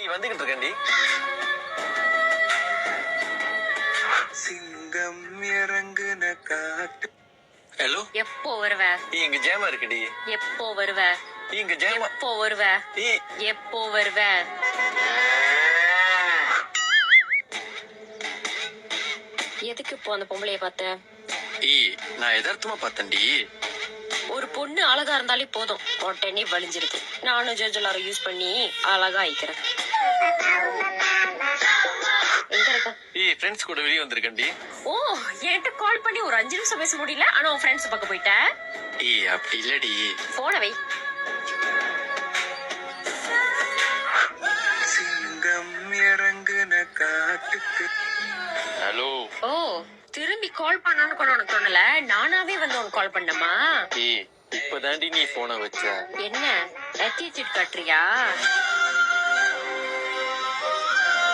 நீ வந்துகிட்டு இருக்கண்டி. சிங்கம் இறங்குன காட்டு. ஹலோ, எப்போ வருவ? இங்க ஜேமா இருக்குடி. எப்போ வருவ? இங்க ஜேமா. எப்போ வருவ? எப்போ வருவ? எதுக்கு இப்போ அந்த பொம்பளைய பார்த்த? நான் எதார்த்தமா பார்த்தேன்டி. ஒரு பொண்ணு அழகா இருந்தாலே போதும், உடனே வலிஞ்சிருது. நானும் ஜோஜலார யூஸ் பண்ணி அழகா ஆயிக்கிறேன். எங்க இருக்க? ஃப்ரெண்ட்ஸ் கூட வெளிய வந்திருக்கேன்டி. ஓ, என்கிட்ட கால் பண்ணி ஒரு 5 நிமிஷம் பேச முடியல, ஆனா உன் ஃப்ரெண்ட்ஸ் பக்கம் போயிட்ட. அப்படி இல்லடி. போன வை. சிங்கம் இறங்குன காட்டுக்கு. ஹலோ. ஓ, திரும்பி கால் பண்ணணும்னு கூட உனக்கு தோணல? நானாவே வந்து உனக்கு கால் பண்ணமா? இப்பதாண்டி நீ போன வச்ச. என்ன attitude காட்டுறியா?